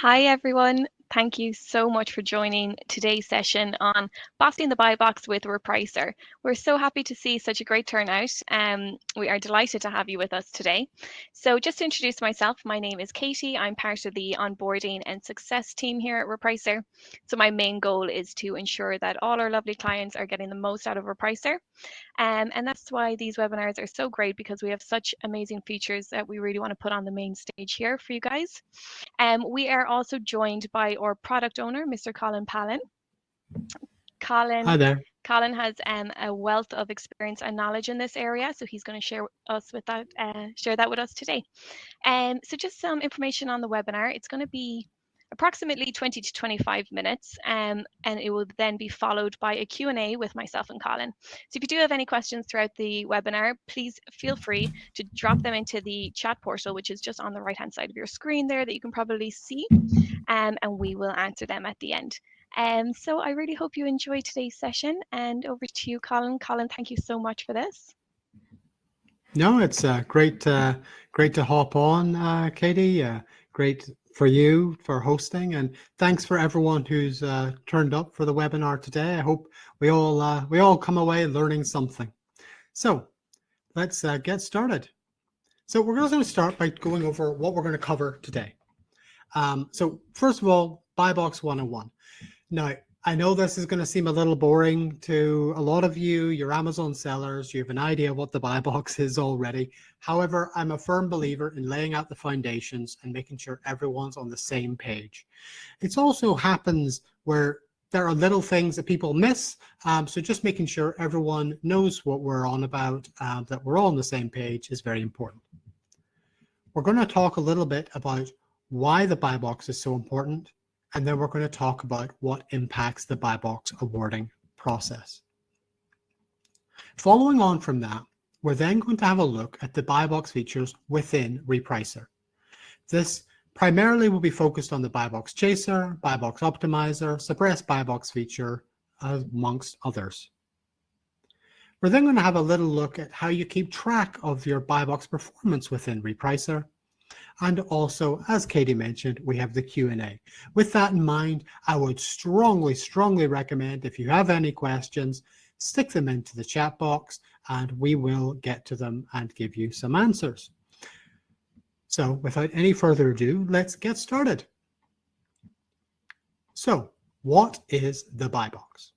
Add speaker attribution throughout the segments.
Speaker 1: Hi everyone. Thank you so much for joining today's session on Bossing the Buy Box with Repricer. We're so happy to see such a great turnout. We are delighted to have you with us today. So just to introduce myself, my name is Katie. I'm part of the onboarding and success team here at Repricer. So my main goal is to ensure that all our lovely clients are getting the most out of Repricer. And that's why these webinars are so great because we have such amazing features that we really want to put on the main stage here for you guys. We are also joined by our product owner, Mr. Colin Palin.
Speaker 2: Hi
Speaker 1: Colin,
Speaker 2: there.
Speaker 1: Colin has a wealth of experience and knowledge in this area, so he's going to share that with us today. So just some information on the webinar. It's going to be approximately 20 to 25 minutes, and it will then be followed by a Q&A with myself and Colin. So if you do have any questions throughout the webinar, please feel free to drop them into the chat portal, which is just on the right-hand side of your screen there that you can probably see, and we will answer them at the end. So I really hope you enjoy today's session, and over to you, Colin. Colin, thank you so much for this.
Speaker 2: No, it's great to hop on, Katie. Great for you for hosting, and thanks for everyone who's turned up for the webinar today. I hope we all come away learning something. So let's get started. So we're going to start by going over what we're going to cover today. So first of all, Buy Box 101. Now, I know this is going to seem a little boring to a lot of you. You're Amazon sellers. You have an idea what the buy box is already. However, I'm a firm believer in laying out the foundations and making sure everyone's on the same page. It also happens where there are little things that people miss. So just making sure everyone knows what we're on about, that we're all on the same page is very important. We're going to talk a little bit about why the buy box is so important. And then we're going to talk about what impacts the buy box awarding process. Following on from that, we're then going to have a look at the buy box features within Repricer. This primarily will be focused on the buy box chaser, buy box optimizer, suppress buy box feature, amongst others. We're then going to have a little look at how you keep track of your buy box performance within Repricer. And also, as Katie mentioned, we have the Q&A. With that in mind, I would strongly recommend if you have any questions, stick them into the chat box and we will get to them and give you some answers. So without any further ado, let's get started. So what is the buy box?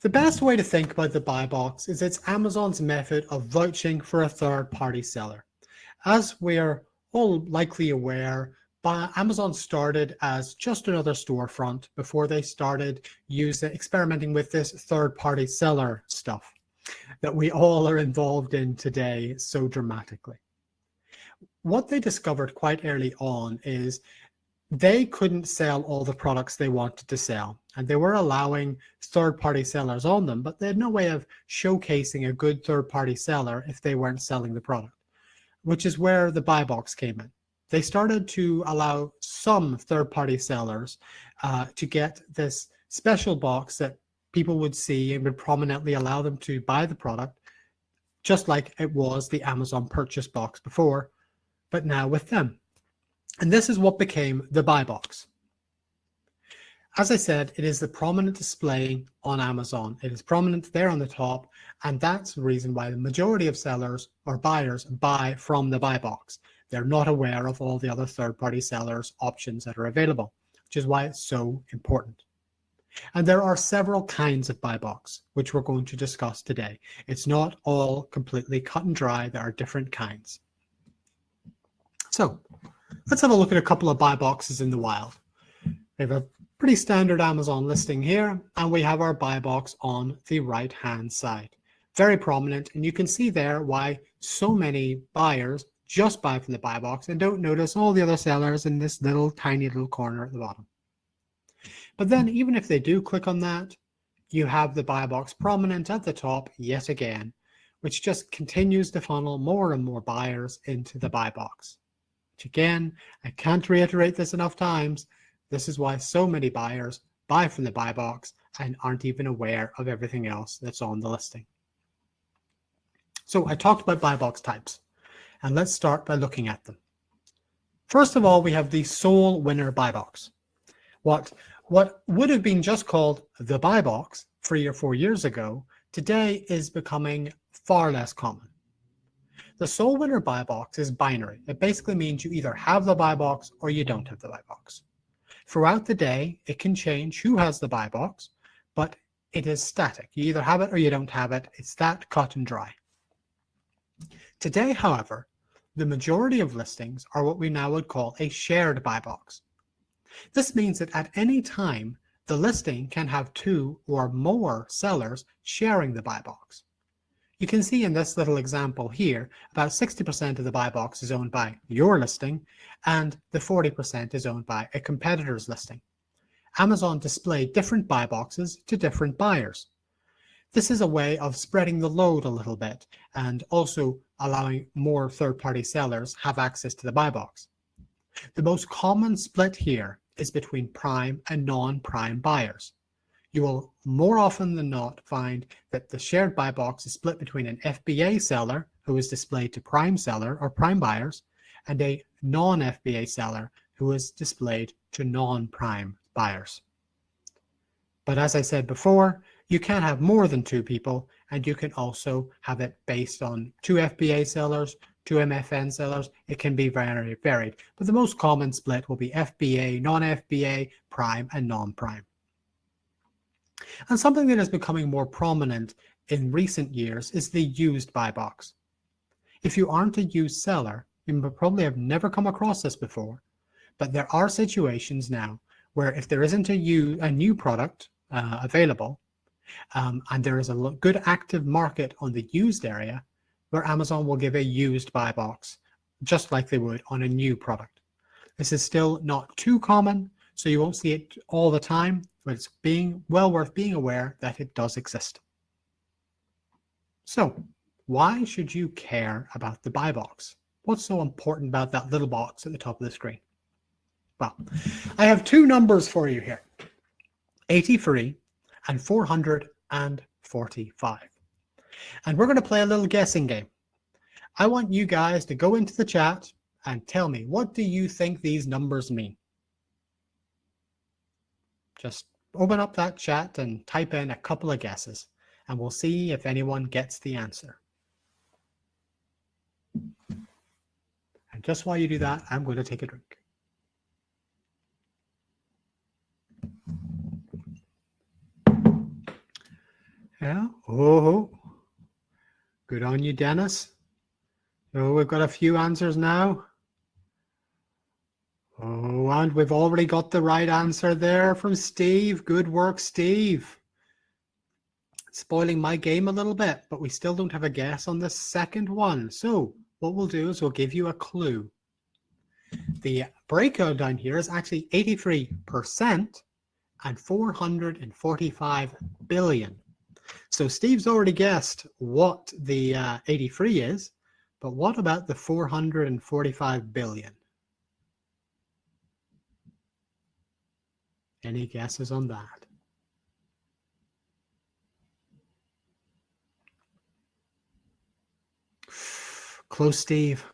Speaker 2: The best way to think about the buy box is it's Amazon's method of vouching for a third-party seller. As we're all likely aware, Amazon started as just another storefront before they started experimenting with this third-party seller stuff that we all are involved in today so dramatically. What they discovered quite early on is they couldn't sell all the products they wanted to sell, and they were allowing third-party sellers on them, but they had no way of showcasing a good third-party seller if they weren't selling the product, which is where the buy box came in. They started to allow some third-party sellers to get this special box that people would see and would prominently allow them to buy the product, just like it was the Amazon purchase box before, but now with them. And this is what became the buy box. As I said, it is the prominent display on Amazon. It is prominent there on the top, and that's the reason why the majority of sellers or buyers buy from the buy box. They're not aware of all the other third-party sellers options that are available, which is why it's so important. And there are several kinds of buy box, which we're going to discuss today. It's not all completely cut and dry. There are different kinds. So let's have a look at a couple of buy boxes in the wild. We have a pretty standard Amazon listing here, and we have our buy box on the right-hand side. Very prominent, and you can see there why so many buyers just buy from the buy box and don't notice all the other sellers in this tiny little corner at the bottom. But then even if they do click on that, you have the buy box prominent at the top yet again, which just continues to funnel more and more buyers into the buy box. Which again, I can't reiterate this enough times. This is why so many buyers buy from the buy box and aren't even aware of everything else that's on the listing. So I talked about buy box types, and let's start by looking at them. First of all, we have the sole winner buy box. What would have been just called the buy box 3 or 4 years ago, today is becoming far less common. The sole winner buy box is binary. It basically means you either have the buy box or you don't have the buy box. Throughout the day, it can change who has the buy box, but it is static. You either have it or you don't have it. It's that cut and dry. Today, however, the majority of listings are what we now would call a shared buy box. This means that at any time, the listing can have 2 or more sellers sharing the buy box. You can see in this little example here, about 60% of the buy box is owned by your listing, and the 40% is owned by a competitor's listing. Amazon displayed different buy boxes to different buyers. This is a way of spreading the load a little bit and also allowing more third-party sellers have access to the buy box. The most common split here is between prime and non-prime buyers. You will more often than not find that the shared buy box is split between an FBA seller who is displayed to prime seller or prime buyers and a non-FBA seller who is displayed to non-prime buyers. But as I said before, you can have more than 2 people, and you can also have it based on 2 FBA sellers, 2 MFN sellers. It can be very varied, but the most common split will be FBA, non-FBA, prime, and non-prime. And something that is becoming more prominent in recent years is the used buy box. If you aren't a used seller, you probably have never come across this before, but there are situations now where if there isn't a new product available, and there is a good active market on the used area, where Amazon will give a used buy box, just like they would on a new product. This is still not too common, so you won't see it all the time, but it's well worth being aware that it does exist. So, why should you care about the buy box? What's so important about that little box at the top of the screen? Well, I have 2 numbers for you here, 83 and 445. And we're going to play a little guessing game. I want you guys to go into the chat and tell me, what do you think these numbers mean? Just open up that chat and type in a couple of guesses, and we'll see if anyone gets the answer. And just while you do that, I'm going to take a drink. Yeah. Oh, good on you, Dennis. Oh, we've got a few answers now. Oh, and we've already got the right answer there from Steve. Good work, Steve. Spoiling my game a little bit, but we still don't have a guess on the second one. So what we'll do is we'll give you a clue. The breakout down here is actually 83% and 445 billion. So Steve's already guessed what the 83 is, but what about the 445 billion? Any guesses on that? Close, Steve,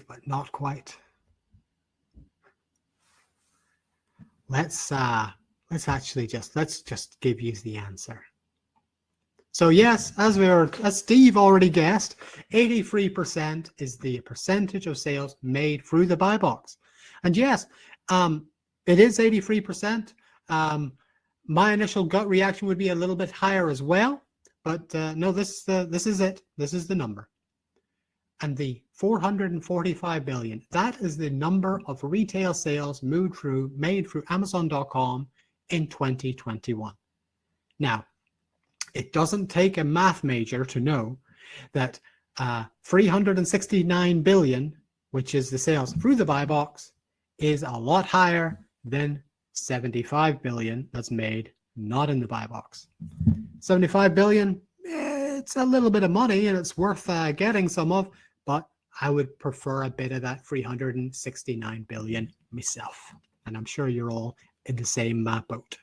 Speaker 2: but not quite. Let's just give you the answer. So yes, as Steve already guessed, 83% is the percentage of sales made through the buy box. And yes, it is 83%. My initial gut reaction would be a little bit higher as well, but no, this is it. This is the number. And the 445 billion, that is the number of retail sales made through Amazon.com in 2021. Now, it doesn't take a math major to know that 369 billion, which is the sales through the buy box, is a lot higher than 75 billion that's made not in the buy box. 75 billion, it's a little bit of money and it's worth getting some of, but I would prefer a bit of that 369 billion myself. And I'm sure you're all in the same boat.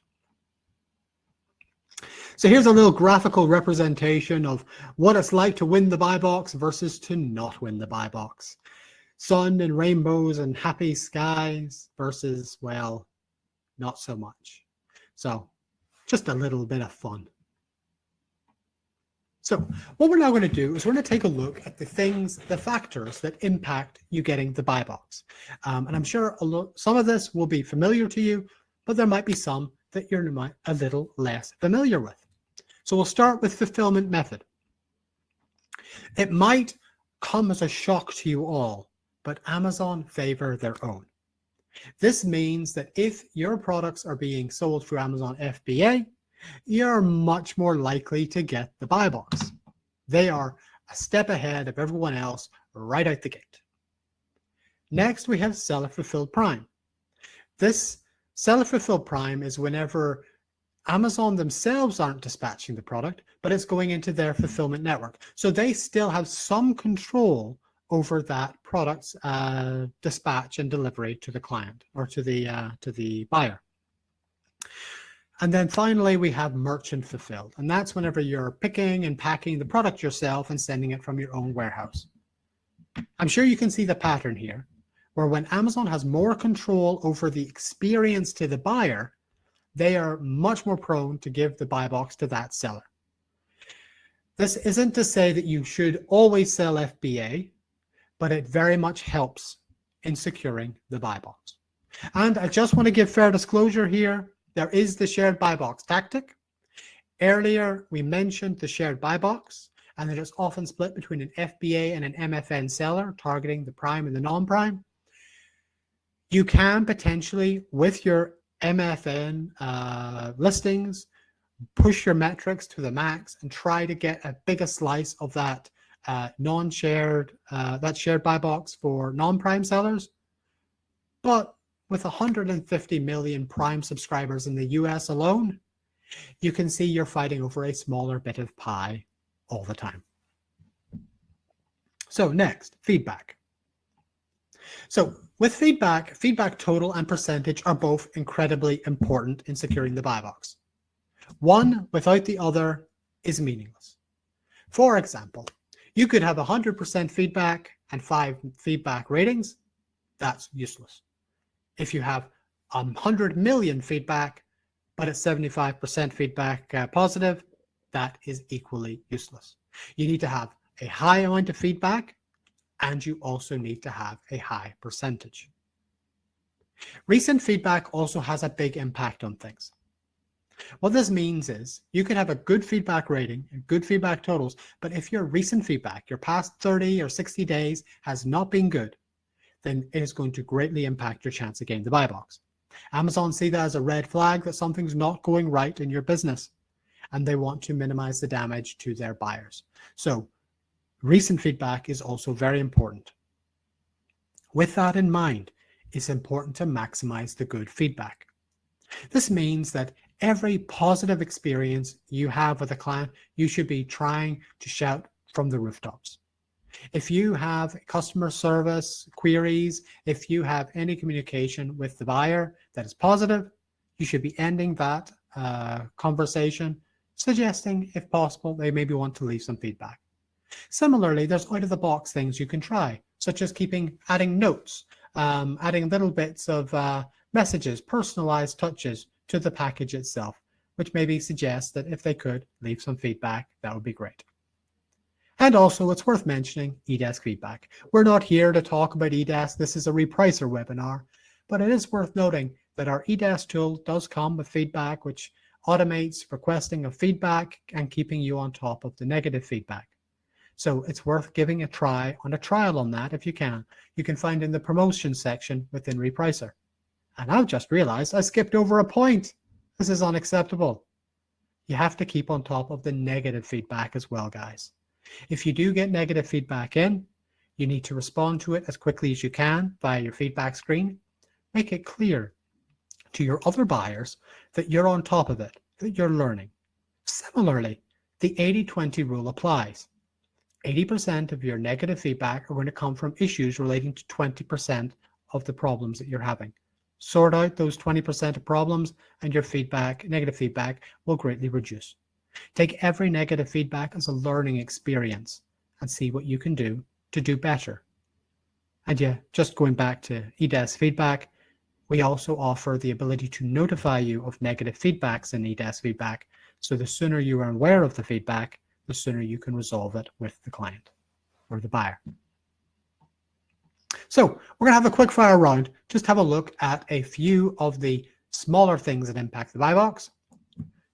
Speaker 2: So here's a little graphical representation of what it's like to win the buy box versus to not win the buy box. sun and rainbows and happy skies versus, well, not so much. So just a little bit of fun. So what we're now going to do is we're going to take a look at the factors that impact you getting the buy box. And I'm sure some of this will be familiar to you, but there might be some that you're a little less familiar with. So we'll start with fulfillment method. It might come as a shock to you all, but Amazon favor their own. This means that if your products are being sold through Amazon FBA, you're much more likely to get the buy box. They are a step ahead of everyone else right out the gate. Next, we have seller fulfilled prime. This seller fulfilled prime is whenever Amazon themselves aren't dispatching the product, but it's going into their fulfillment network. So they still have some control over that product's dispatch and delivery to the client or to the buyer. And then finally, we have merchant fulfilled, and that's whenever you're picking and packing the product yourself and sending it from your own warehouse. I'm sure you can see the pattern here, where when Amazon has more control over the experience to the buyer, they are much more prone to give the buy box to that seller. This isn't to say that you should always sell FBA, but it very much helps in securing the buy box. And I just want to give fair disclosure here. There is the shared buy box tactic. Earlier, we mentioned the shared buy box, and that it's often split between an FBA and an MFN seller targeting the prime and the non-prime. You can potentially, with your MFN listings, push your metrics to the max and try to get a bigger slice of that non-shared, that shared buy box for non-prime sellers. But with 150 million Prime subscribers in the US alone, you can see you're fighting over a smaller bit of pie all the time. So next, feedback. So with feedback, feedback total and percentage are both incredibly important in securing the buy box. One without the other is meaningless. For example, you could have 100% feedback and 5 feedback ratings. That's useless. If you have 100 million feedback, but it's 75% feedback positive, that is equally useless. You need to have a high amount of feedback, and you also need to have a high percentage. Recent feedback also has a big impact on things. What this means is you can have a good feedback rating and good feedback totals, but if your recent feedback, your past 30 or 60 days has not been good, then it is going to greatly impact your chance of getting the buy box. Amazon see that as a red flag that something's not going right in your business, and they want to minimize the damage to their buyers. So recent feedback is also very important. With that in mind, it's important to maximize the good feedback. This means that every positive experience you have with a client, you should be trying to shout from the rooftops. If you have customer service queries, if you have any communication with the buyer that is positive, you should be ending that conversation, suggesting, if possible, they maybe want to leave some feedback. Similarly, there's out-of-the-box things you can try, such as adding notes, adding little bits of messages, personalized touches to the package itself, which maybe suggests that if they could leave some feedback, that would be great. And also, it's worth mentioning eDesk feedback. We're not here to talk about eDesk. This is a Repricer webinar, but it is worth noting that our eDesk tool does come with feedback, which automates requesting of feedback and keeping you on top of the negative feedback. So it's worth giving a try on a trial on that if you can. You can find in the promotion section within Repricer. And I've just realized I skipped over a point. This is unacceptable. You have to keep on top of the negative feedback as well, guys. If you do get negative feedback in, you need to respond to it as quickly as you can via your feedback screen. Make it clear to your other buyers that you're on top of it, that you're learning. Similarly, the 80-20 rule applies. 80% of your negative feedback are going to come from issues relating to 20% of the problems that you're having. Sort out those 20% of problems and your negative feedback will greatly reduce. Take every negative feedback as a learning experience and see what you can do to do better. And yeah, just going back to eDesk feedback, we also offer the ability to notify you of negative feedbacks in eDesk feedback. So the sooner you are aware of the feedback, the sooner you can resolve it with the client or the buyer. So we're going to have a quick fire round. Just have a look at a few of the smaller things that impact the buy box.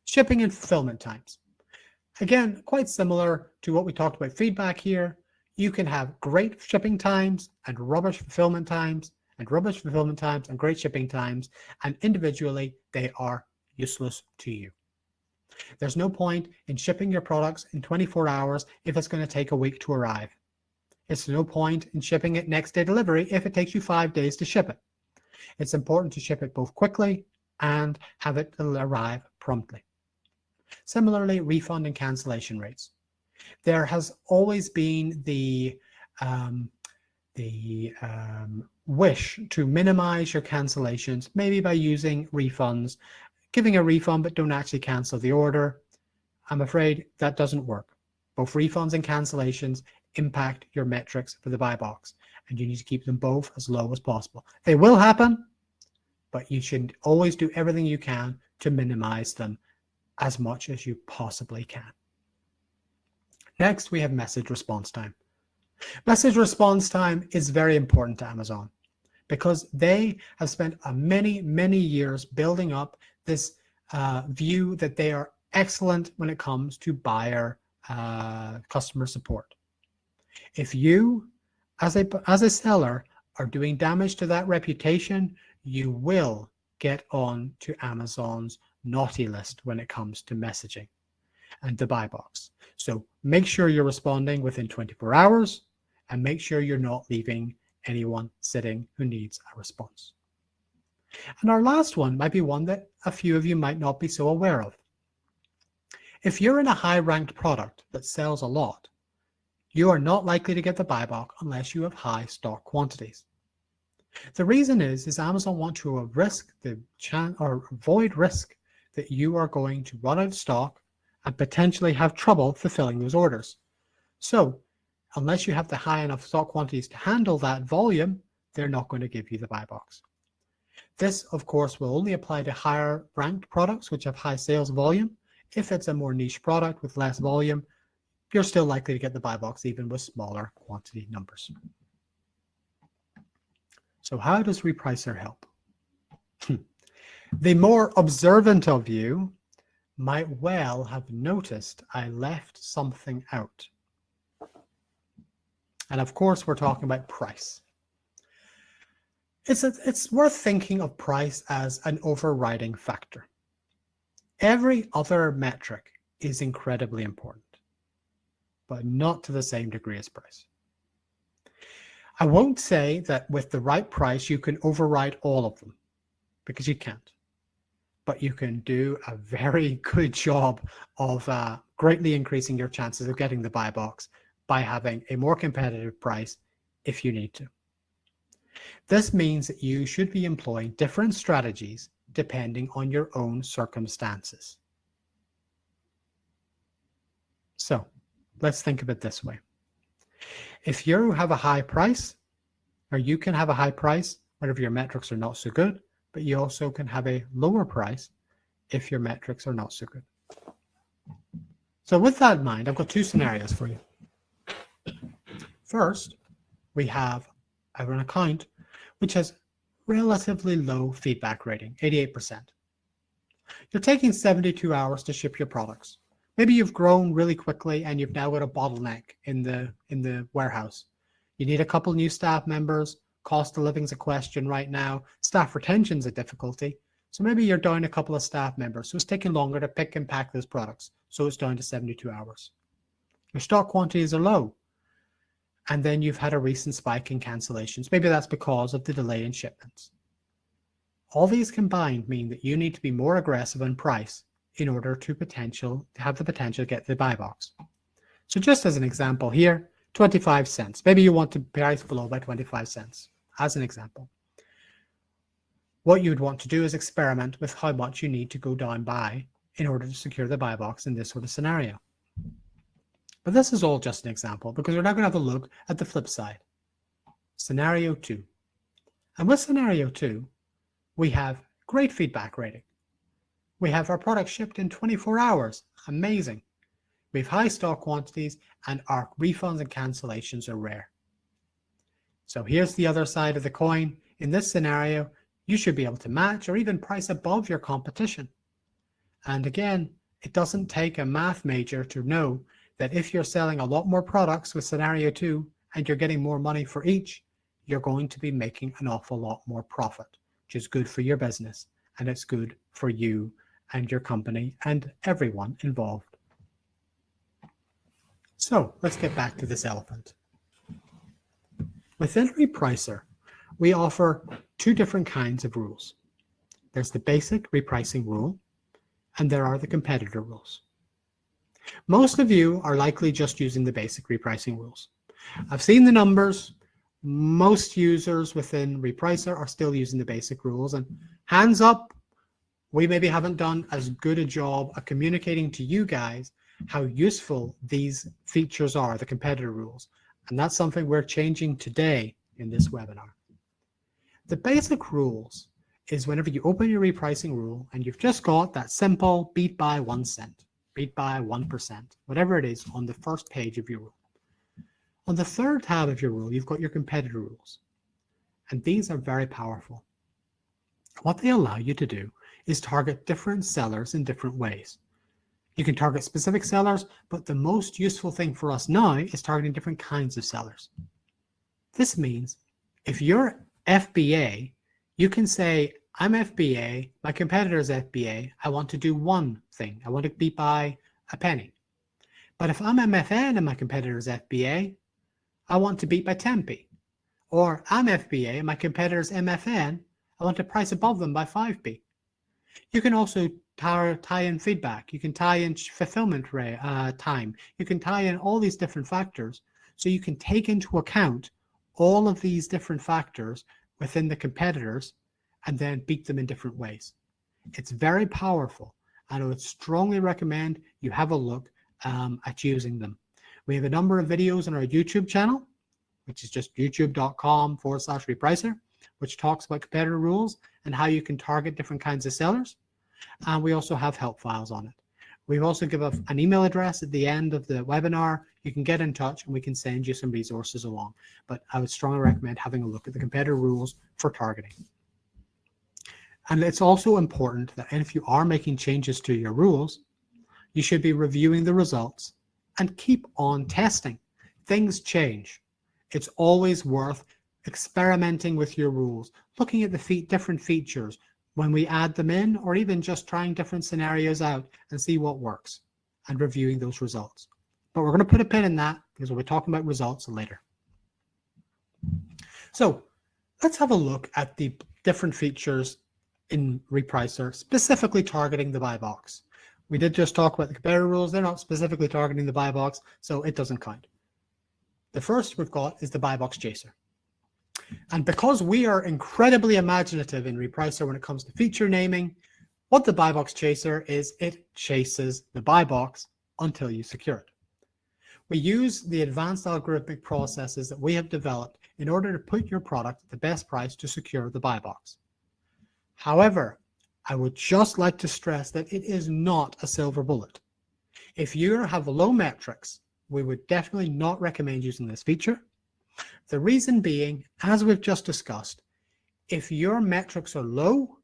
Speaker 2: Shipping and fulfillment times. Again, quite similar to what we talked about feedback here. You can have great shipping times and rubbish fulfillment times, and rubbish fulfillment times and great shipping times, and individually they are useless to you. There's no point in shipping your products in 24 hours if it's going to take a week to arrive. It's no point in shipping it next day delivery if it takes you 5 days to ship it. It's important to ship it both quickly and have it arrive promptly. Similarly, refund and cancellation rates. There has always been the wish to minimize your cancellations, maybe by using refunds, giving a refund but don't actually cancel the order. I'm afraid that doesn't work. Both refunds and cancellations impact your metrics for the buy box, and you need to keep them both as low as possible. They will happen, but you should always do everything you can to minimize them as much as you possibly can. Next, we have message response time. Message response time is very important to Amazon because they have spent many, many years building up this view that they are excellent when it comes to buyer customer support. If you, as a seller, are doing damage to that reputation, you will get on to Amazon's naughty list when it comes to messaging and the buy box. So make sure you're responding within 24 hours and make sure you're not leaving anyone sitting who needs a response. And our last one might be one that a few of you might not be so aware of. If you're in a high-ranked product that sells a lot, you are not likely to get the buy box unless you have high stock quantities. The reason is Amazon wants to avoid risk that you are going to run out of stock and potentially have trouble fulfilling those orders. So unless you have the high enough stock quantities to handle that volume, they're not going to give you the buy box. This, of course, will only apply to higher ranked products which have high sales volume. If it's a more niche product with less volume, you're still likely to get the buy box even with smaller quantity numbers. So how does Repricer help? The more observant of you might well have noticed I left something out. And of course, we're talking about price. It's worth thinking of price as an overriding factor. Every other metric is incredibly important, but not to the same degree as price. I won't say that with the right price, you can override all of them, because you can't. But you can do a very good job of greatly increasing your chances of getting the buy box by having a more competitive price if you need to. This means that you should be employing different strategies depending on your own circumstances. So let's think of it this way. If you have a high price, or you can have a high price whenever your metrics are not so good, but you also can have a lower price if your metrics are not so good. So with that in mind, I've got two scenarios for you. First, we have an account which has relatively low feedback rating, 88%. You're taking 72 hours to ship your products. Maybe you've grown really quickly and you've now got a bottleneck in the warehouse. You need a couple new staff members. Cost of living is a question right now. Staff retention is a difficulty. So maybe you're down a couple of staff members. So it's taking longer to pick and pack those products. So it's down to 72 hours. Your stock quantities are low. And then you've had a recent spike in cancellations. Maybe that's because of the delay in shipments. All these combined mean that you need to be more aggressive in price in order to have the potential to get the buy box. So just as an example here, 25 cents. Maybe you want to price below by 25 cents, as an example. What you'd want to do is experiment with how much you need to go down by in order to secure the buy box in this sort of scenario. But this is all just an example because we're now going to have a look at the flip side. Scenario 2. And with Scenario 2, we have great feedback rating. We have our product shipped in 24 hours. Amazing. We have high stock quantities and our refunds and cancellations are rare. So here's the other side of the coin. In this scenario, you should be able to match or even price above your competition. And again, it doesn't take a math major to know that if you're selling a lot more products with Scenario 2 and you're getting more money for each, you're going to be making an awful lot more profit, which is good for your business, and it's good for you and your company and everyone involved. So let's get back to this elephant. Within Repricer, we offer two different kinds of rules. There's the basic repricing rule, and there are the competitor rules. Most of you are likely just using the basic repricing rules. I've seen the numbers. Most users within Repricer are still using the basic rules, and hands up, we maybe haven't done as good a job of communicating to you guys how useful these features are, the competitor rules. And that's something we're changing today in this webinar. The basic rules is whenever you open your repricing rule and you've just got that simple beat by 1 cent, beat by 1%, whatever it is on the first page of your rule. On the third tab of your rule, you've got your competitor rules. And these are very powerful. What they allow you to do is target different sellers in different ways. You can target specific sellers, but the most useful thing for us now is targeting different kinds of sellers. This means if you're FBA, you can say, I'm FBA, my competitor is FBA, I want to do one thing. I want to beat by a penny. But if I'm MFN and my competitor is FBA, I want to beat by 10p. Or I'm FBA and my competitor is MFN, I want to price above them by 5p. You can also tie in feedback. You can tie in fulfillment time. You can tie in all these different factors. So you can take into account all of these different factors within the competitors and then beat them in different ways. It's very powerful, and I would strongly recommend you have a look at using them. We have a number of videos on our YouTube channel, which is just youtube.com/repricer, which talks about competitor rules and how you can target different kinds of sellers. And we also have help files on it. We've also given an email address at the end of the webinar. You can get in touch and we can send you some resources along. But I would strongly recommend having a look at the competitor rules for targeting. And it's also important that if you are making changes to your rules, you should be reviewing the results and keep on testing. Things change. It's always worth experimenting with your rules, looking at the different features when we add them in, or even just trying different scenarios out and see what works and reviewing those results. But we're going to put a pin in that because we'll be talking about results later. So let's have a look at the different features in Repricer, specifically targeting the buy box. We did just talk about the competitor rules. They're not specifically targeting the buy box, so it doesn't count. The first we've got is the buy box chaser. And because we are incredibly imaginative in Repricer when it comes to feature naming, what the buy box chaser is, it chases the buy box until you secure it. We use the advanced algorithmic processes that we have developed in order to put your product at the best price to secure the buy box. However, I would just like to stress that it is not a silver bullet. If you have low metrics, we would definitely not recommend using this feature. The reason being, as we've just discussed, if your metrics are low,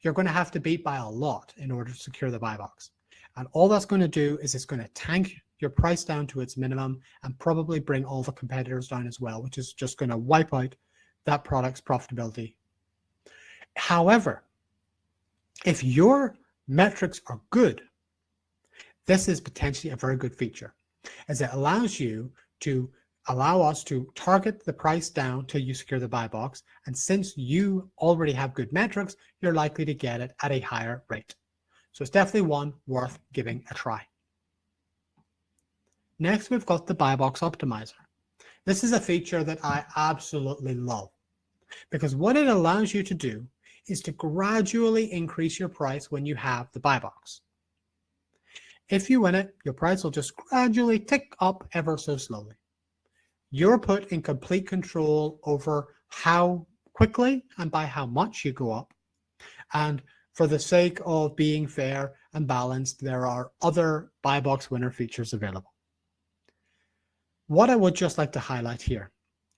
Speaker 2: you're going to have to beat by a lot in order to secure the buy box. And all that's going to do is it's going to tank your price down to its minimum and probably bring all the competitors down as well, which is just going to wipe out that product's profitability. However, if your metrics are good, this is potentially a very good feature, as it allows you to allow us to target the price down till you secure the buy box. And since you already have good metrics, you're likely to get it at a higher rate. So it's definitely one worth giving a try. Next, we've got the buy box optimizer. This is a feature that I absolutely love because what it allows you to do is to gradually increase your price when you have the buy box. If you win it, your price will just gradually tick up ever so slowly. You're put in complete control over how quickly and by how much you go up. And for the sake of being fair and balanced, there are other buy box winner features available. What I would just like to highlight here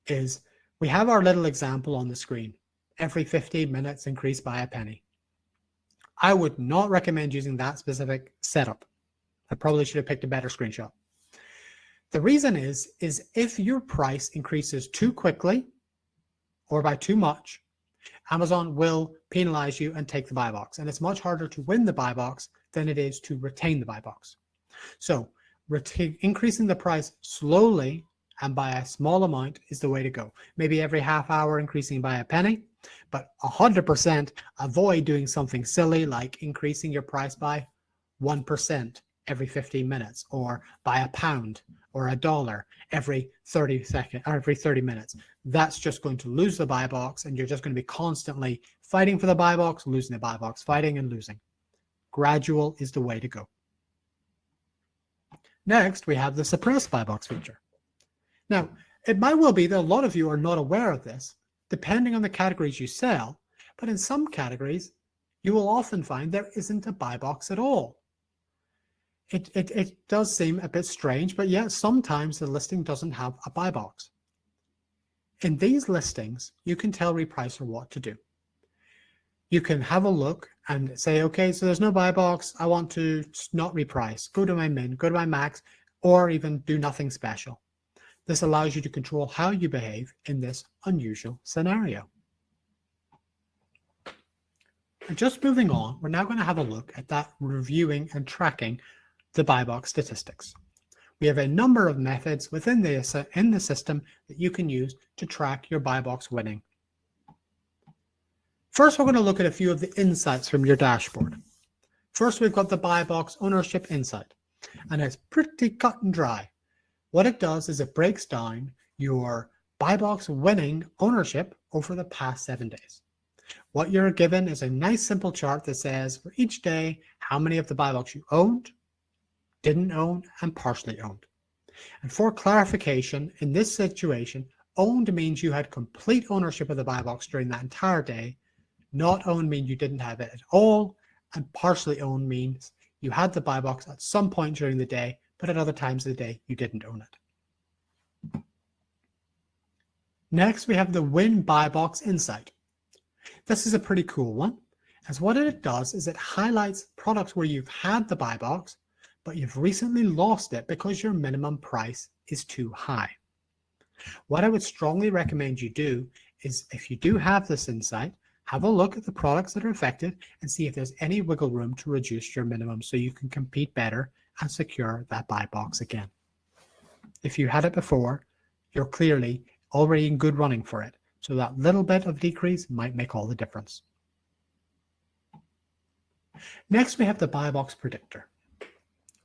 Speaker 2: is we have our little example on the screen. Every 15 minutes increase by a penny. I would not recommend using that specific setup. I probably should have picked a better screenshot. The reason is if your price increases too quickly or by too much, Amazon will penalize you and take the buy box. And it's much harder to win the buy box than it is to retain the buy box. So increasing the price slowly and by a small amount is the way to go. Maybe every half hour increasing by a penny, but 100% avoid doing something silly like increasing your price by 1% every 15 minutes or by £1 or $1 every 30 seconds or every 30 minutes. That's just going to lose the buy box, and you're just going to be constantly fighting for the buy box, losing the buy box, fighting and losing. Gradual is the way to go. Next, we have the suppress buy box feature. Now, it might well be that a lot of you are not aware of this, depending on the categories you sell, but in some categories, you will often find there isn't a buy box at all. It does seem a bit strange, but yeah, sometimes the listing doesn't have a buy box. In these listings, you can tell Repricer what to do. You can have a look and say, okay, so there's no buy box. I want to not reprice. Go to my min, go to my max, or even do nothing special. This allows you to control how you behave in this unusual scenario. And just moving on, we're now going to have a look at that reviewing and tracking the buy box statistics. We have a number of methods within the system that you can use to track your buy box winning. First, we're going to look at a few of the insights from your dashboard. First, we've got the buy box ownership insight, and it's pretty cut and dry. What it does is it breaks down your buy box winning ownership over the past 7 days. What you're given is a nice simple chart that says for each day how many of the buy box you owned, didn't own, and partially owned. And for clarification, in this situation, owned means you had complete ownership of the buy box during that entire day. Not owned means you didn't have it at all, and partially owned means you had the buy box at some point during the day, but at other times of the day you didn't own it. Next, we have the Win Buy Box Insight. This is a pretty cool one, as what it does is it highlights products where you've had the buy box, but you've recently lost it because your minimum price is too high. What I would strongly recommend you do is, if you do have this insight, have a look at the products that are affected and see if there's any wiggle room to reduce your minimum so you can compete better and secure that buy box again. If you had it before, you're clearly already in good running for it, so that little bit of decrease might make all the difference. Next, we have the buy box predictor.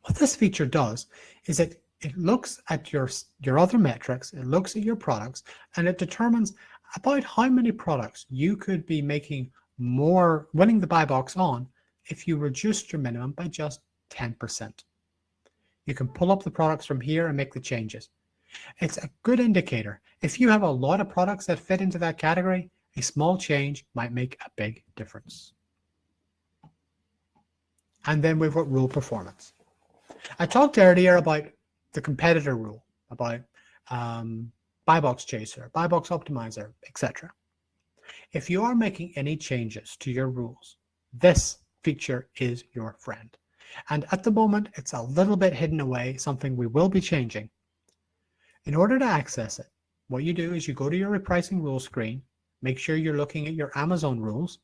Speaker 2: What this feature does is it looks at your other metrics, it looks at your products, and it determines about how many products you could be making more, winning the buy box on if you reduced your minimum by just 10%. You can pull up the products from here and make the changes. It's a good indicator. If you have a lot of products that fit into that category, a small change might make a big difference. And then we've got rule performance. I talked earlier about the competitor rule, about buy box chaser, buy box optimizer, etc. If you are making any changes to your rules, this feature is your friend. And at the moment, it's a little bit hidden away, something we will be changing. In order to access it, what you do is you go to your repricing rules screen, make sure you're looking at your Amazon rules,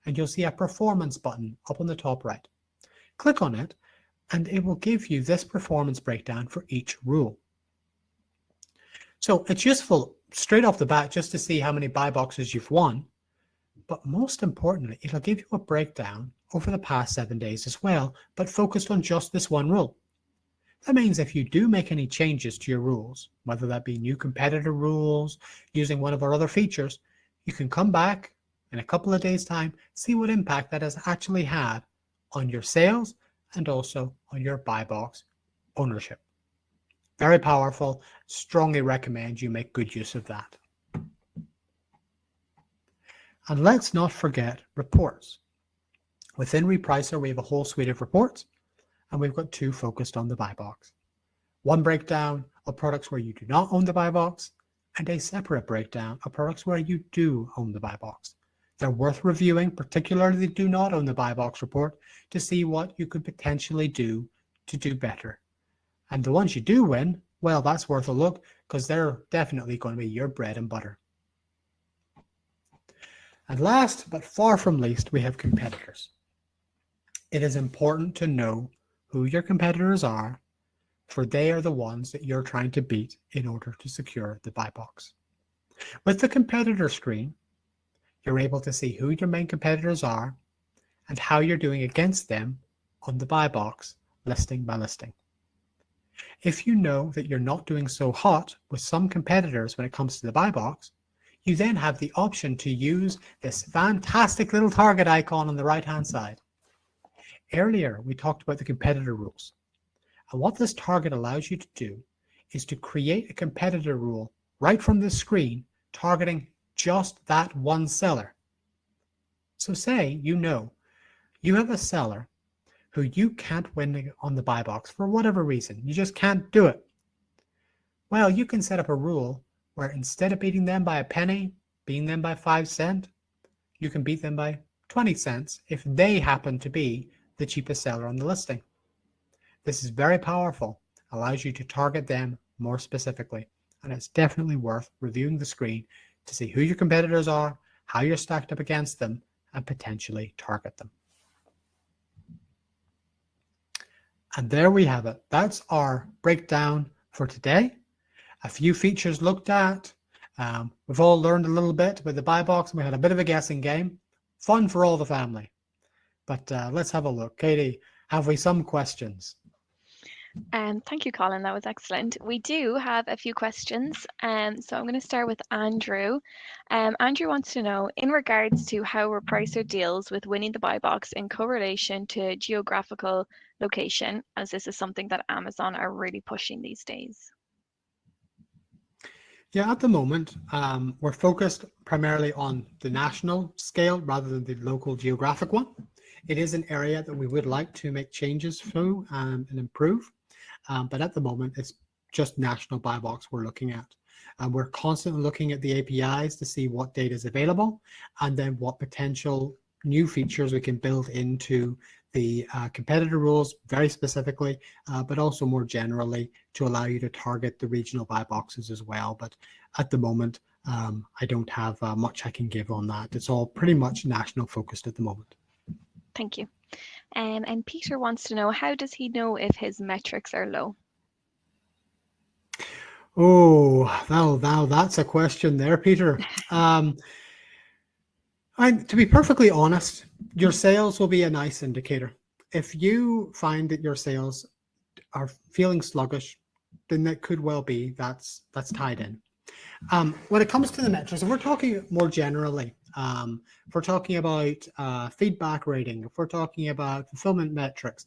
Speaker 2: and you'll see a performance button up on the top right. Click on it, and it will give you this performance breakdown for each rule. So it's useful straight off the bat just to see how many buy boxes you've won, but most importantly, it'll give you a breakdown over the past 7 days as well, but focused on just this one rule. That means if you do make any changes to your rules, whether that be new competitor rules, using one of our other features, you can come back in a couple of days' time, see what impact that has actually had on your sales and also on your buy box ownership. Very powerful. Strongly recommend you make good use of that. And let's not forget reports. Within Repricer, we have a whole suite of reports, and we've got two focused on the buy box. One breakdown of products where you do not own the buy box, and a separate breakdown of products where you do own the buy box. They're worth reviewing, particularly the do not own the buy box report, to see what you could potentially do to do better. And the ones you do win, well, that's worth a look, because they're definitely going to be your bread and butter. And last, but far from least, we have competitors. It is important to know who your competitors are, for they are the ones that you're trying to beat in order to secure the buy box. With the competitor screen, you're able to see who your main competitors are and how you're doing against them on the buy box, listing by listing. If you know that you're not doing so hot with some competitors when it comes to the buy box, you then have the option to use this fantastic little target icon on the right-hand side. Earlier, we talked about the competitor rules. And what this target allows you to do is to create a competitor rule right from the screen, targeting just that one seller. So say you know you have a seller who you can't win on the buy box for whatever reason. You just can't do it. Well, you can set up a rule where instead of beating them by a penny, beating them by 5 cents, you can beat them by 20 cents if they happen to be the cheapest seller on the listing. This is very powerful, allows you to target them more specifically, and it's definitely worth reviewing the screen to see who your competitors are, how you're stacked up against them, and potentially target them. And there we have it. That's our breakdown for today. A few features looked at. We've all learned a little bit with the buy box, and we had a bit of a guessing game. Fun for all the family. But let's have a look. Katie, have we some questions?
Speaker 1: Thank you, Colin. That was excellent. We do have a few questions. So I'm going to start with Andrew. Andrew wants to know, in regards to how Repricer deals with winning the buy box in correlation to geographical location, as this is something that Amazon are really pushing these days.
Speaker 2: Yeah, at the moment, we're focused primarily on the national scale rather than the local geographic one. It is an area that we would like to make changes to and improve. But at the moment, it's just national buy box we're looking at. We're constantly looking at the APIs to see what data is available and then what potential new features we can build into the competitor rules very specifically, but also more generally to allow you to target the regional buy boxes as well. But at the moment, I don't have much I can give on that. It's all pretty much national focused at the moment.
Speaker 1: Thank you. And Peter wants to know, how does he know if his metrics are low?
Speaker 2: Oh, now that's a question there, Peter. To be perfectly honest, your sales will be a nice indicator. If you find that your sales are feeling sluggish, then that could well be that's tied in. When it comes to the metrics, if we're talking more generally, if we're talking about feedback rating, if we're talking about fulfillment metrics,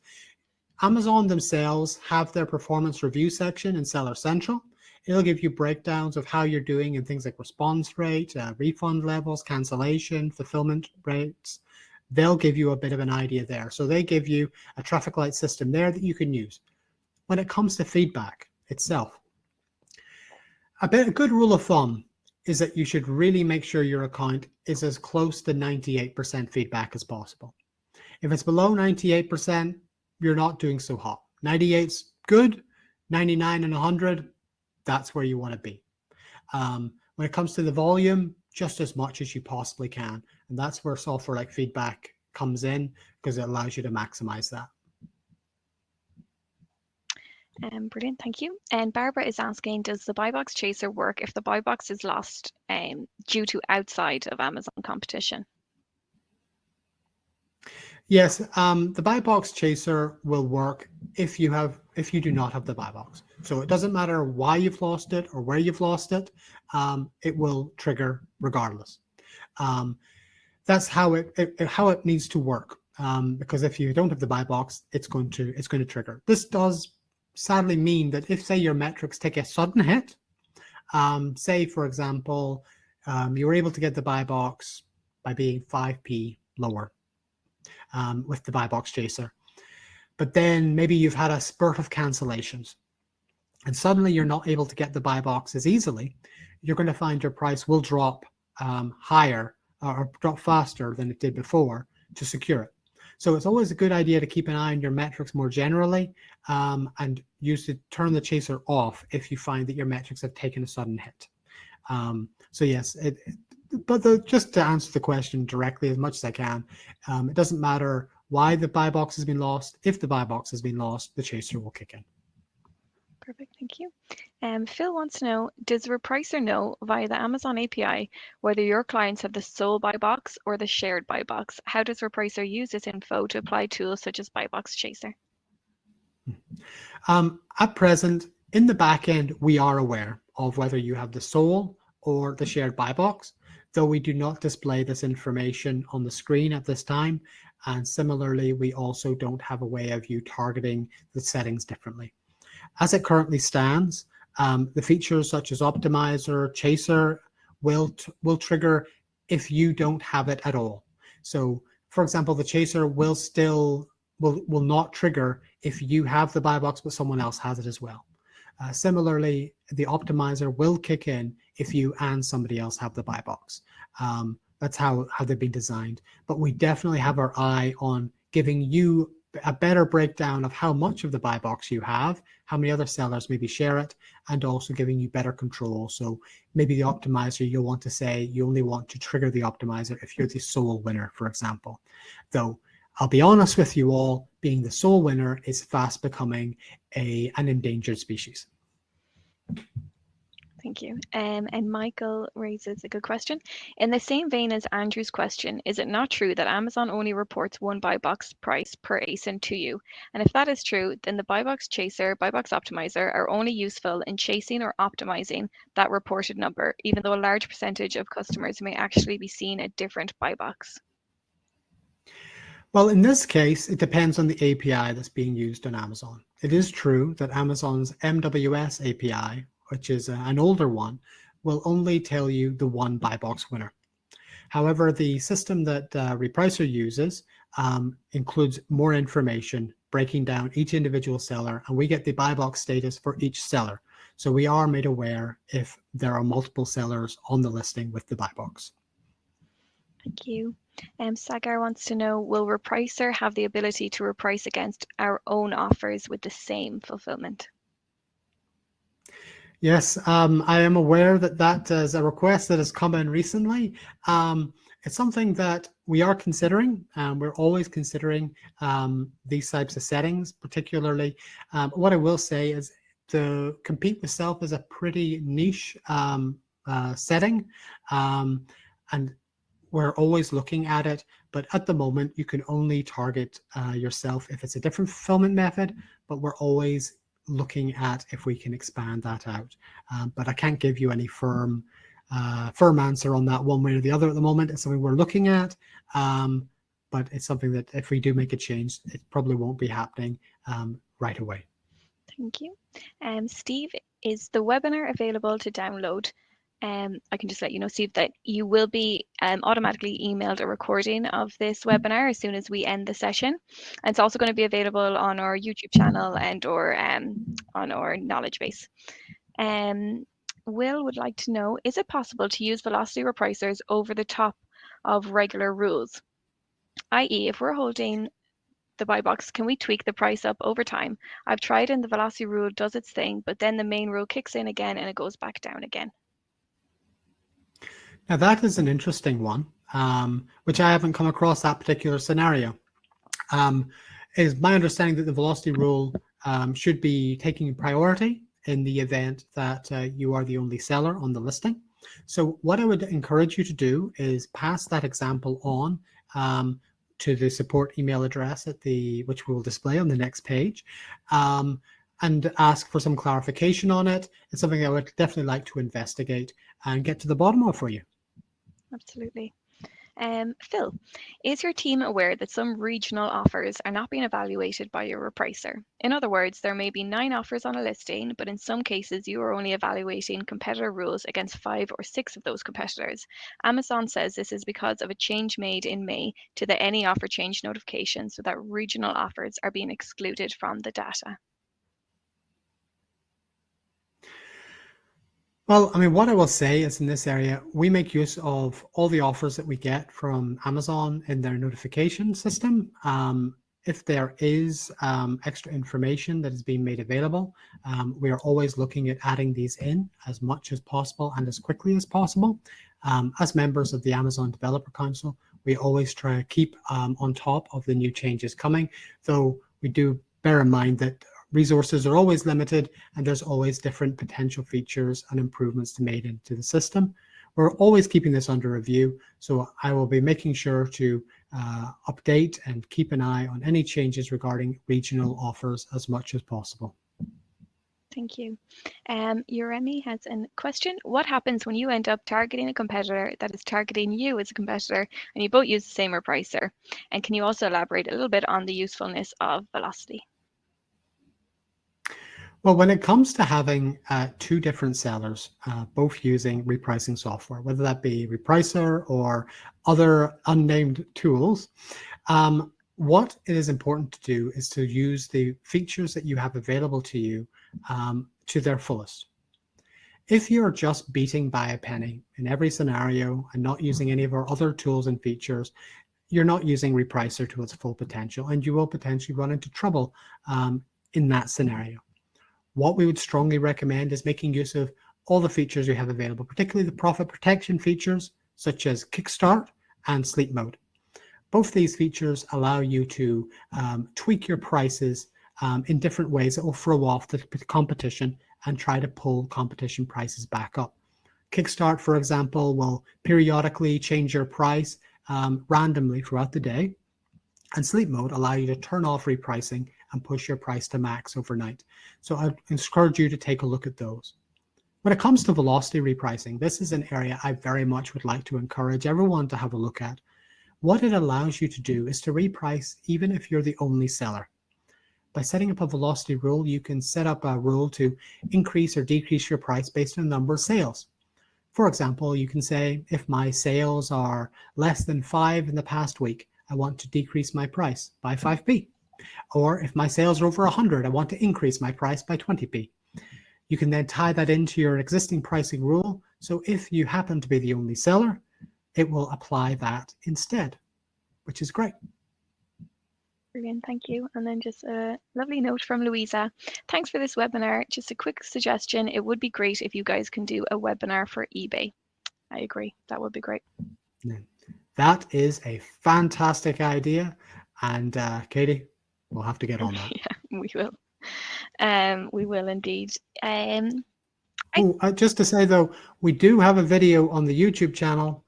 Speaker 2: Amazon themselves have their performance review section in Seller Central. It'll give you breakdowns of how you're doing in things like response rate, refund levels, cancellation, fulfillment rates. They'll give you a bit of an idea there. So they give you a traffic light system there that you can use. When it comes to feedback itself, a good rule of thumb is that you should really make sure your account is as close to 98% feedback as possible. If it's below 98%, you're not doing so hot. 98's good, 99 and 100, that's where you want to be. When it comes to the volume, just as much as you possibly can. And that's where software like Feedback comes in, because it allows you to maximize that.
Speaker 1: Brilliant, thank you. And Barbara is asking, does the buy box chaser work if the buy box is lost due to outside of Amazon competition?
Speaker 2: Yes, the buy box chaser will work if you do not have the buy box. So it doesn't matter why you've lost it or where you've lost it, it will trigger regardless. That's how it needs to work. Because if you don't have the buy box, it's going to trigger. This does sadly mean that if, say, your metrics take a sudden hit, say, for example, you were able to get the buy box by being 5p lower with the buy box chaser, but then maybe you've had a spurt of cancellations and suddenly you're not able to get the buy box as easily, you're going to find your price will drop higher or drop faster than it did before to secure it. So it's always a good idea to keep an eye on your metrics more generally and turn the chaser off if you find that your metrics have taken a sudden hit. So yes, just to answer the question directly as much as I can, it doesn't matter why the buy box has been lost. If the buy box has been lost, the chaser will kick in.
Speaker 1: Perfect, thank you. Phil wants to know, does Repricer know via the Amazon API whether your clients have the sole buy box or the shared buy box? How does Repricer use this info to apply tools such as Buy Box Chaser?
Speaker 2: At present, in the back end, we are aware of whether you have the sole or the shared buy box, though we do not display this information on the screen at this time. And similarly, we also don't have a way of you targeting the settings differently. As it currently stands, the features such as Optimizer, Chaser will trigger if you don't have it at all. So, for example, the Chaser will not trigger if you have the buy box but someone else has it as well. Similarly, the Optimizer will kick in if you and somebody else have the buy box. That's how they've been designed. But we definitely have our eye on giving you a better breakdown of how much of the buy box you have, how many other sellers maybe share it, and also giving you better control. So maybe the optimizer, you'll want to say you only want to trigger the optimizer if you're the sole winner, for example. Though I'll be honest with you all, being the sole winner is fast becoming an endangered species.
Speaker 1: Thank you. And Michael raises a good question. In the same vein as Andrew's question, is it not true that Amazon only reports one buy box price per ASIN to you? And if that is true, then the buy box chaser, buy box optimizer are only useful in chasing or optimizing that reported number, even though a large percentage of customers may actually be seeing a different buy box.
Speaker 2: Well, in this case, it depends on the API that's being used on Amazon. It is true that Amazon's MWS API, which is an older one, will only tell you the one buy box winner. However, the system that Repricer uses includes more information, breaking down each individual seller, and we get the buy box status for each seller. So we are made aware if there are multiple sellers on the listing with the buy box.
Speaker 1: Thank you. Sagar wants to know, will Repricer have the ability to reprice against our own offers with the same fulfillment?
Speaker 2: Yes, I am aware that that is a request that has come in recently. It's something that we are considering. We're always considering these types of settings, particularly. What I will say is to compete with self is a pretty niche setting, and we're always looking at it. But at the moment, you can only target yourself if it's a different fulfillment method, but we're always looking at if we can expand that out. But I can't give you any firm answer on that one way or the other at the moment. It's something we're looking at, but it's something that if we do make a change, it probably won't be happening right away.
Speaker 1: Thank you. Steve, is the webinar available to download? I can just let you know, Steve, that you will be automatically emailed a recording of this webinar as soon as we end the session. And it's also going to be available on our YouTube channel and or on our knowledge base. Will would like to know, is it possible to use velocity repricers over the top of regular rules? i.e., if we're holding the buy box, can we tweak the price up over time? I've tried and the velocity rule does its thing, but then the main rule kicks in again and it goes back down again.
Speaker 2: Now that is an interesting one, which I haven't come across that particular scenario. It is my understanding that the velocity rule should be taking priority in the event that you are the only seller on the listing. So what I would encourage you to do is pass that example on to the support email address which we will display on the next page, and ask for some clarification on it. It's something I would definitely like to investigate and get to the bottom of for you.
Speaker 1: Absolutely. Phil, is your team aware that some regional offers are not being evaluated by your repricer? In other words, there may be 9 offers on a listing, but in some cases you are only evaluating competitor rules against 5 or 6 of those competitors. Amazon says this is because of a change made in May to the any offer change notification, so that regional offers are being excluded from the data.
Speaker 2: Well, I mean, what I will say is in this area, we make use of all the offers that we get from Amazon in their notification system. If there is extra information that is being made available, we are always looking at adding these in as much as possible and as quickly as possible. As members of the Amazon Developer Council, we always try to keep on top of the new changes coming, though we do bear in mind that resources are always limited and there's always different potential features and improvements to made into the system. We're always keeping this under review, so I will be making sure to update and keep an eye on any changes regarding regional offers as much as possible.
Speaker 1: Thank you. Uremi has a question. What happens when you end up targeting a competitor that is targeting you as a competitor and you both use the same repricer? And can you also elaborate a little bit on the usefulness of velocity?
Speaker 2: Well, when it comes to having 2 different sellers, both using repricing software, whether that be Repricer or other unnamed tools, what it is important to do is to use the features that you have available to you to their fullest. If you're just beating by a penny in every scenario and not using any of our other tools and features, you're not using Repricer to its full potential, and you will potentially run into trouble in that scenario. What we would strongly recommend is making use of all the features you have available, particularly the profit protection features such as Kickstart and Sleep Mode. Both these features allow you to tweak your prices in different ways that will throw off the competition and try to pull competition prices back up. Kickstart, for example, will periodically change your price randomly throughout the day, and Sleep Mode allow you to turn off repricing and push your price to max overnight. So I encourage you to take a look at those. When it comes to velocity repricing, this is an area I very much would like to encourage everyone to have a look at. What it allows you to do is to reprice even if you're the only seller. By setting up a velocity rule, you can set up a rule to increase or decrease your price based on the number of sales. For example, you can say, if my sales are less than 5 in the past week, I want to decrease my price by 5p. Or if my sales are over 100, I want to increase my price by 20p. You can then tie that into your existing pricing rule. So if you happen to be the only seller, it will apply that instead, which is great.
Speaker 1: Brilliant, thank you. And then just a lovely note from Louisa. Thanks for this webinar. Just a quick suggestion. It would be great if you guys can do a webinar for eBay. I agree. That would be great.
Speaker 2: That is a fantastic idea. And Katie, we'll have to get on that.
Speaker 1: Yeah, we will. We will indeed.
Speaker 2: Just to say though, we do have a video on the YouTube channel,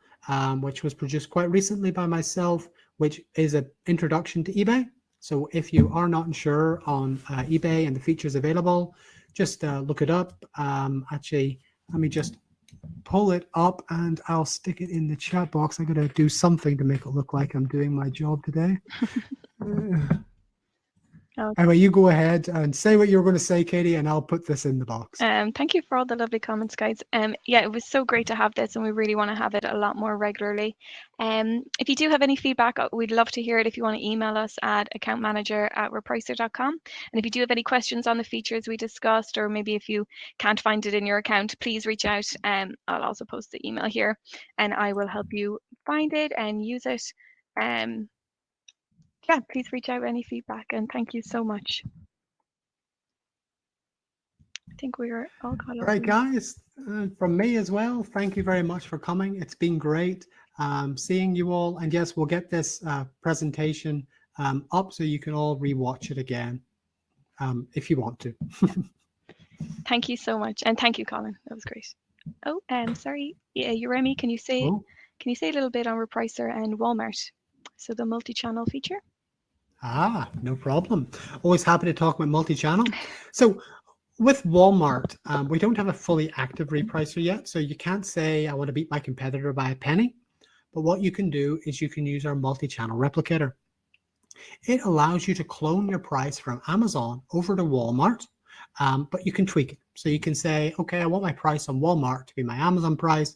Speaker 2: which was produced quite recently by myself, which is an introduction to eBay. So if you are not sure on eBay and the features available, just look it up. Actually, let me just pull it up and I'll stick it in the chat box. I'm going to do something to make it look like I'm doing my job today.
Speaker 1: Okay.
Speaker 2: Anyway, you go ahead and say what you're going to say, Katie, and I'll put this in the box.
Speaker 1: Thank you for all the lovely comments, guys. Yeah, it was so great to have this, and we really want to have it a lot more regularly. If you do have any feedback, we'd love to hear it if you want to email us at accountmanager@repricer.com. And if you do have any questions on the features we discussed, or maybe if you can't find it in your account, please reach out. I'll also post the email here, and I will help you find it and use it. Yeah, please reach out with any feedback, and thank you so much. I think we're all caught up.
Speaker 2: All right, guys, from me as well, thank you very much for coming. It's been great seeing you all. And yes, we'll get this presentation up so you can all rewatch it again if you want to.
Speaker 1: Thank you so much. And thank you, Colin. That was great. Oh, sorry. Yeah, Uremi, can you say a little bit on Repricer and Walmart? So the multi-channel feature?
Speaker 2: No problem. Always happy to talk about multi-channel. So with Walmart, we don't have a fully active repricer yet. So you can't say, I want to beat my competitor by a penny. but what you can do is you can use our multi-channel replicator. It allows you to clone your price from Amazon over to Walmart, but you can tweak it. So you can say, okay, I want my price on Walmart to be my Amazon price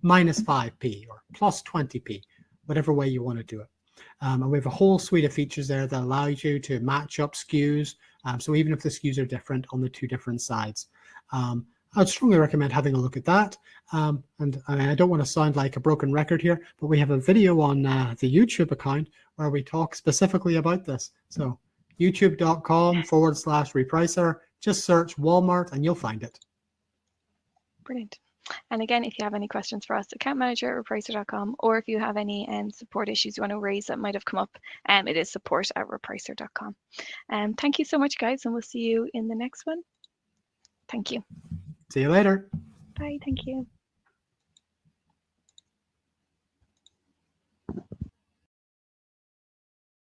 Speaker 2: minus 5p or plus 20p, whatever way you want to do it. And we have a whole suite of features there that allow you to match up SKUs. So even if the SKUs are different on the two different sides. I'd strongly recommend having a look at that. And I don't want to sound like a broken record here, but we have a video on the YouTube account where we talk specifically about this. So youtube.com/repricer, just search Walmart and you'll find it.
Speaker 1: Brilliant. And again, if you have any questions for us, account manager at repricer.com, or if you have any support issues you want to raise that might have come up, it is support@repricer.com. Thank you so much, guys, and we'll see you in the next one. Thank you.
Speaker 2: See you later.
Speaker 1: Bye. Thank you.